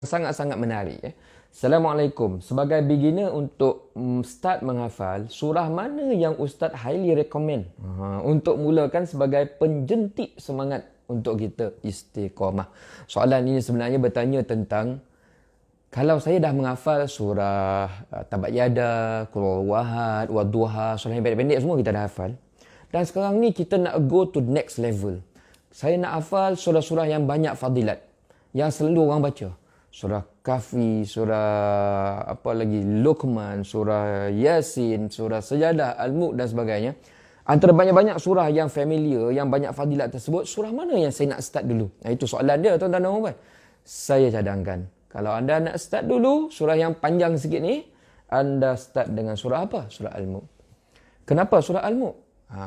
Sangat-sangat menarik. Assalamualaikum. Sebagai beginner untuk start menghafal, surah mana yang Ustaz highly recommend untuk mulakan sebagai penjentik semangat untuk kita istiqamah? Soalan ini sebenarnya bertanya tentang kalau saya dah menghafal surah Tabat Yada, Qul Huwallahu Wadduha, surah yang pendek-pendek semua kita dah hafal. Dan sekarang ni kita nak go to next level. Saya nak hafal surah-surah yang banyak fadilat, yang selalu orang baca. Surah Kahfi, surah apa lagi, Luqman, surah Yasin, surah Sajadah, Al-Mulk dan sebagainya. Antara banyak-banyak surah yang familiar, yang banyak fadilat tersebut, surah mana yang saya nak start dulu? Itu soalan dia, tuan-tuan dan puan. Saya cadangkan, kalau anda nak start dulu surah yang panjang sikit ni, anda start dengan surah apa? Surah Al-Mulk. Kenapa surah Al-Mulk?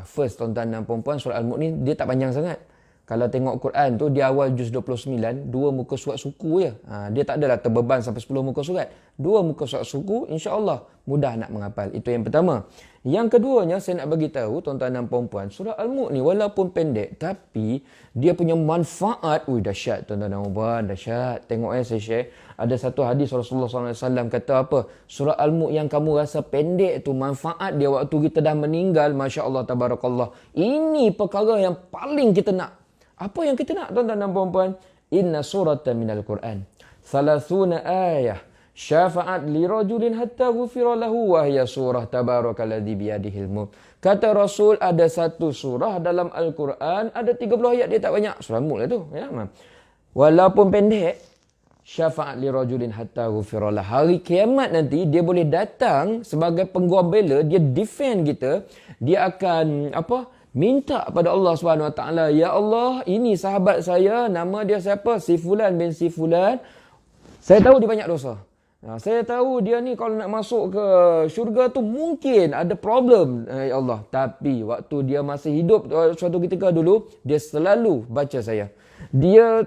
First, tuan-tuan dan puan, surah Al-Mulk ni dia tak panjang sangat. Kalau tengok Quran tu, di awal juz 29, 2 muka surat suku je. Dia tak adalah terbeban sampai 10 muka surat. 2 muka surat suku, insya-Allah mudah nak menghafal. Itu yang pertama. Yang keduanya, saya nak bagi tahu tuan-tuan dan puan-puan, surah Al-Mulk ni walaupun pendek, tapi dia punya manfaat, dahsyat tuan-tuan dan puan, dahsyat. Tengok saya share. Ada satu hadis Rasulullah SAW kata apa? Surah Al-Mulk yang kamu rasa pendek tu, manfaat dia waktu kita dah meninggal, masya-Allah, tabarakallah. Ini perkara yang paling kita nak. Apa yang kita nak, tuan-tuan dan puan-puan? Inna suratan minal Quran. 30 ayah. Syafa'at li rajulin hatta ghufira lahu wa hiya surah tabarakalladzi biyadihil mulk. Kata Rasul, ada satu surah dalam Al-Quran, ada 30 ayat, dia tak banyak. Surah Mulk lah tu. Ya, walaupun pendek, syafa'at li rajulin hatta ghufira lahu. Hari kiamat nanti, dia boleh datang sebagai pengguam bela, dia defend kita, dia akan minta pada Allah Subhanahu Wa Taala, ya Allah, ini sahabat saya, nama dia siapa? Si Fulan bin Si Fulan. Saya tahu dia banyak dosa. Saya tahu dia ni kalau nak masuk ke syurga tu mungkin ada problem, ya Allah. Tapi waktu dia masih hidup suatu ketika dulu, dia selalu baca saya. Dia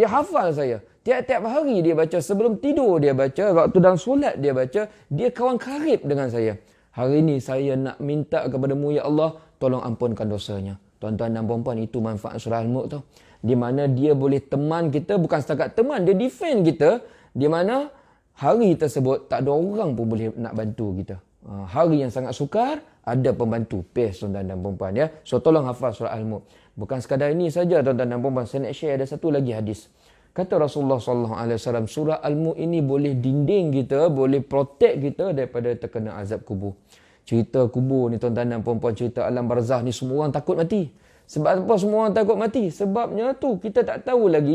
hafal saya. Tiap-tiap hari dia baca, sebelum tidur dia baca, waktu dalam solat dia baca, dia kawan karib dengan saya. Hari ini saya nak minta kepadamu, ya Allah, tolong ampunkan dosanya. Tuan-tuan dan puan-puan, itu manfaat surah Al-Mulk tu. Di mana dia boleh teman kita, bukan setakat teman, dia defend kita. Di mana hari tersebut tak ada orang pun boleh nak bantu kita. Hari yang sangat sukar, ada pembantu. Best, tuan-tuan dan puan-puan, ya. So tolong hafal surah Al-Mulk. Bukan sekadar ini saja, tuan-tuan dan puan-puan. Saya nak share ada satu lagi hadis. Kata Rasulullah SAW, surah Al-Mulk ini boleh dinding kita, boleh protect kita daripada terkena azab kubur. Cerita kubur ni, tuan-tuan dan puan-puan, cerita alam barzah ni, semua orang takut mati. Sebab apa semua orang takut mati? Sebabnya tu, kita tak tahu lagi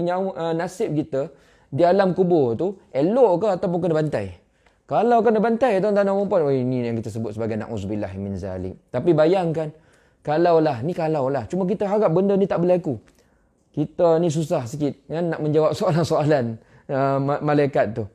nasib kita di alam kubur tu, elok ke ataupun kena bantai. Kalau kena bantai, tuan-tuan dan puan-puan, ini yang kita sebut sebagai na'udzubillah min zalik. Tapi bayangkan, kalaulah, cuma kita harap benda ni tak berlaku. Kita ni susah sikit kan, nak menjawab soalan-soalan malaikat tu.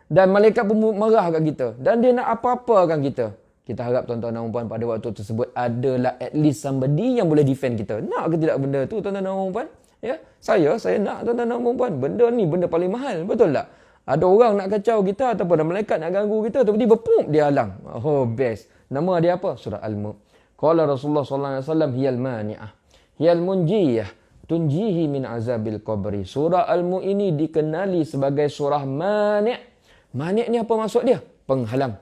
Dan malaikat pun marah kat kita. Dan dia nak apa-apakan kita. Kita harap tuan-tuan dan puan pada waktu tersebut adalah at least somebody yang boleh defend kita. Nak ke tidak benda tu, tuan-tuan dan puan? Ya, saya nak, tuan-tuan dan puan. Benda ni benda paling mahal, betul tak? Ada orang nak kacau kita ataupun ada malaikat nak ganggu kita, tiba-tiba pum, dia halang. Oh, best. Nama dia apa? Surah Al-Mulk. Qala Rasulullah SAW, hiyal mani'ah, hiyal munjiyah, tunjihi min azabil qabri. Surah Al-Mulk ini dikenali sebagai surah mani'. Mani' ni apa maksud dia? Penghalang.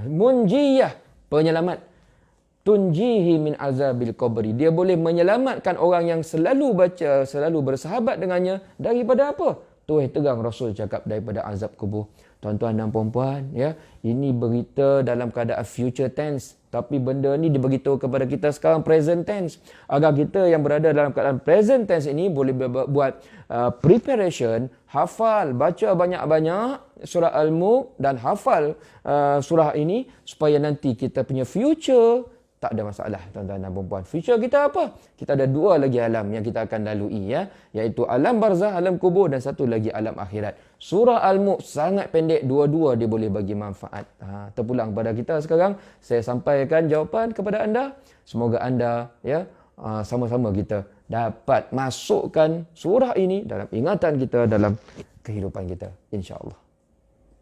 Munjiyah, penyelamat. Tunjihi min azabil qabri. Dia boleh menyelamatkan orang yang selalu baca, selalu bersahabat dengannya daripada apa? Tuh terang Rasul cakap, daripada azab kubur. Tuan-tuan dan puan-puan, ya, ini berita dalam keadaan future tense. Tapi benda ni diberitahu kepada kita sekarang present tense. Agar kita yang berada dalam keadaan present tense ini boleh buat preparation, hafal, baca banyak-banyak surah Al-Mulk dan hafal surah ini supaya nanti kita punya future tak ada masalah, tuan-tuan dan puan-puan. Future kita apa? Kita ada 2 lagi alam yang kita akan lalui, ya, iaitu alam barzah, alam kubur, dan satu lagi alam akhirat. Surah Al-Mulk sangat pendek, dua-dua dia boleh bagi manfaat. Terpulang pada kita sekarang, saya sampaikan jawapan kepada anda. Semoga anda, ya, sama-sama kita dapat masukkan surah ini dalam ingatan kita, dalam kehidupan kita, insya-Allah.